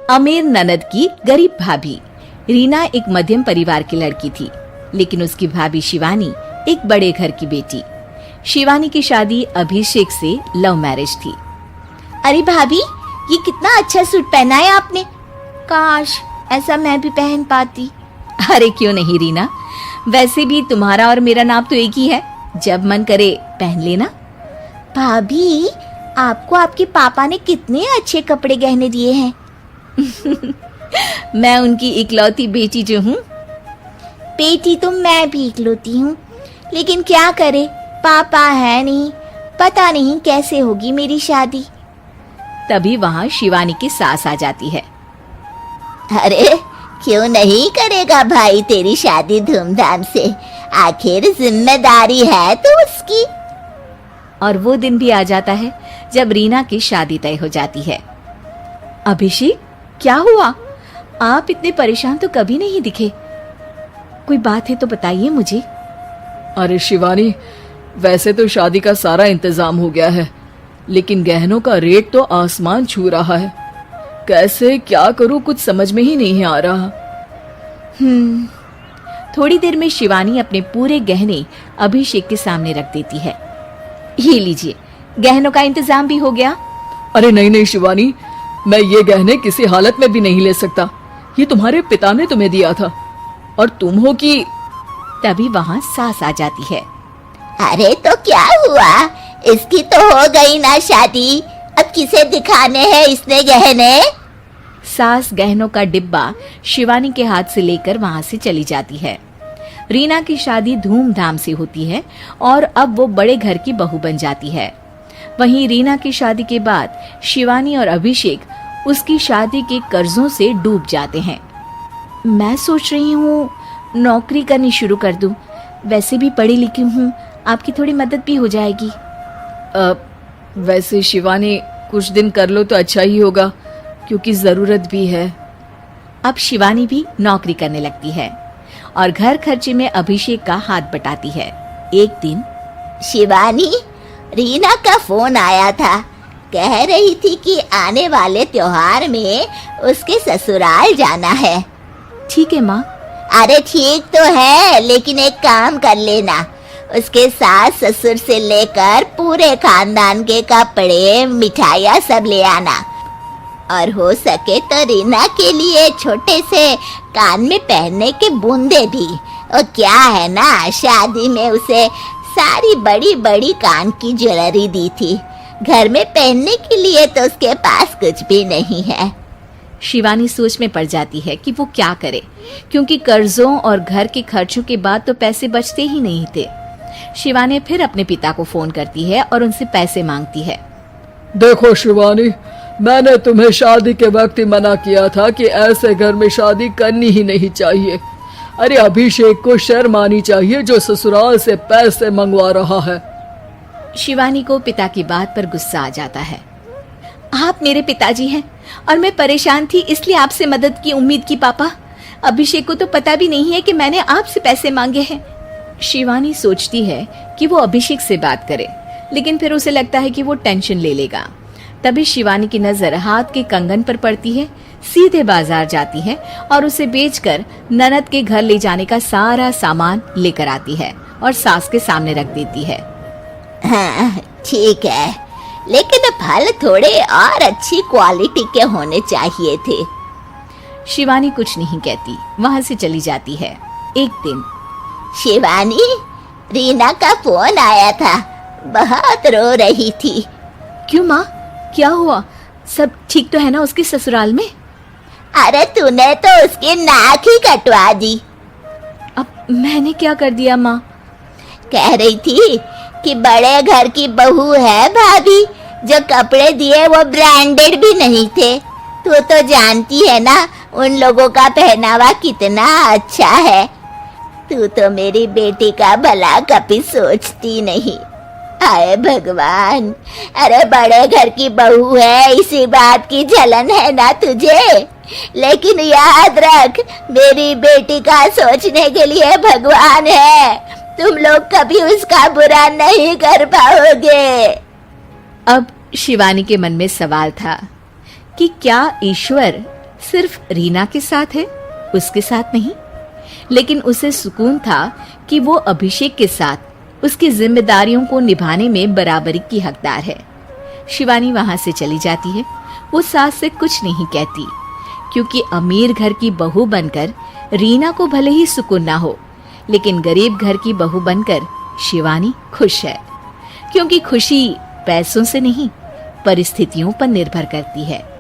अमीर ननद की गरीब भाभी। रीना एक मध्यम परिवार की लड़की थी, लेकिन उसकी भाभी शिवानी एक बड़े घर की बेटी। शिवानी की शादी अभिषेक से लव मैरिज थी। अरे भाभी, ये कितना अच्छा सूट पहना है आपने। काश ऐसा मैं भी पहन पाती। अरे क्यों नहीं रीना, वैसे भी तुम्हारा और मेरा नाम तो एक ही है, जब मन करे पहन लेना। भाभी, आपको आपके पापा ने कितने अच्छे कपड़े गहने दिए हैं। मैं उनकी इकलौती बेटी जो हूँ। बेटी तो मैं भी इकलौती हूँ, लेकिन क्या करे, पापा है नहीं, पता नहीं कैसे होगी मेरी शादी। तभी वहाँ शिवानी की सास आ जाती है। अरे क्यों नहीं करेगा भाई तेरी शादी धूमधाम से, आखिर जिम्मेदारी है तो उसकी। और वो दिन भी आ जाता है जब रीना की शादी तय हो जाती है। अभिषेक, क्या हुआ? आप इतने परेशान तो कभी नहीं दिखे, कोई बात है तो बताइए मुझे। अरे शिवानी, वैसे तो शादी का सारा इंतजाम हो गया है, लेकिन गहनों का रेट तो आसमान छू रहा है। कैसे क्या करूं, कुछ समझ में ही नहीं आ रहा। थोड़ी देर में शिवानी अपने पूरे गहने अभिषेक के सामने रख देती है। ये लीजिए, गहनों का इंतजाम भी हो गया। अरे नहीं नहीं शिवानी, मैं ये गहने किसी हालत में भी नहीं ले सकता। ये तुम्हारे पिता ने तुम्हें दिया था, और तुम हो कि। तभी वहाँ सास आ जाती है। अरे तो क्या हुआ, इसकी तो हो गई ना शादी, अब किसे दिखाने हैं इसने गहने। सास गहनों का डिब्बा शिवानी के हाथ से लेकर वहाँ से चली जाती है। रीना की शादी धूमधाम से होती है और अब वो बड़े घर की बहू बन जाती है। वहीं रीना की शादी के बाद शिवानी और अभिषेक उसकी शादी के कर्जों से डूब जाते हैं। मैं सोच रही हूँ नौकरी करनी शुरू कर दूं, वैसे भी पढ़ी लिखी हूँ, आपकी थोड़ी मदद भी हो जाएगी। वैसे शिवानी, कुछ दिन कर लो तो अच्छा ही होगा, क्योंकि जरूरत भी है। अब शिवानी भी नौकरी करने लगती है और घर खर्चे में अभिषेक का हाथ बटाती है। एक दिन शिवानी, रीना का फोन आया था, कह रही थी कि आने वाले त्योहार में उसके ससुराल जाना है। ठीक है माँ। अरे ठीक तो है, लेकिन एक काम कर लेना, उसके सास ससुर से लेकर पूरे खानदान के कपड़े मिठाइयाँ सब ले आना, और हो सके तो रीना के लिए छोटे से कान में पहनने के बूंदे भी। और क्या है ना, शादी में उसे सारी बड़ी बड़ी कान की ज्वेलरी दी थी, घर में पहनने के लिए तो उसके पास कुछ भी नहीं है। शिवानी सोच में पड़ जाती है कि वो क्या करे, क्योंकि कर्जों और घर के खर्चों के बाद तो पैसे बचते ही नहीं थे। शिवानी फिर अपने पिता को फोन करती है और उनसे पैसे मांगती है। देखो शिवानी, मैंने तुम्हें शादी के वक्त ही मना किया था कि ऐसे घर में शादी करनी ही नहीं चाहिए। अरे अभिषेक को शर्म आनी चाहिए जो ससुराल से पैसे मंगवा रहा है। शिवानी को पिता की बात पर गुस्सा आ जाता है। आप मेरे पिताजी हैं और मैं परेशान थी, इसलिए आपसे मदद की उम्मीद की पापा। अभिषेक को तो पता भी नहीं है कि मैंने आपसे पैसे मांगे हैं। शिवानी सोचती है कि वो अभिषेक से बात करे, लेकिन फिर उसे लगता है कि वो टेंशन ले लेगा। तभी शिवानी की नजर हाथ के कंगन पर पड़ती है, सीधे बाजार जाती है और उसे बेचकर ननद के घर ले जाने का सारा सामान लेकर आती है और सास के सामने रख देती है। हाँ ठीक है, लेकिन फल थोड़े और अच्छी क्वालिटी के होने चाहिए थे। शिवानी कुछ नहीं कहती, वहाँ से चली जाती है। एक दिन शिवानी, रीना का फोन आया था, बहुत रो रही थी। क्यों माँ, क्या हुआ? सब ठीक तो है ना उसके ससुराल में? अरे तूने तो उसकी नाक ही कटवा दी। अब मैंने क्या कर दिया माँ? कह रही थी कि बड़े घर की बहू है भाभी, जो कपड़े दिए वो ब्रांडेड भी नहीं थे। तू तो जानती है ना उन लोगों का पहनावा कितना अच्छा है। तू तो मेरी बेटी का भला कभी सोचती नहीं। हाय भगवान, अरे बड़े घर की बहू है, इसी बात की जलन है ना तुझे, लेकिन याद रख मेरी बेटी का सोचने के लिए भगवान है, तुम लोग कभी उसका बुरा नहीं कर पाओगे। अब शिवानी के मन में सवाल था कि क्या ईश्वर सिर्फ रीना के साथ है, उसके साथ नहीं। लेकिन उसे सुकून था कि वो अभिषेक के साथ उसकी जिम्मेदारियों को निभाने में बराबरी की हकदार है। शिवानी वहां से चली जाती है। वो सास से कुछ नहीं कहती, क्योंकि अमीर घर की बहू बनकर रीना को भले ही सुकून ना हो, लेकिन गरीब घर की बहू बनकर शिवानी खुश है। क्योंकि खुशी पैसों से नहीं, परिस्थितियों पर निर्भर करती है।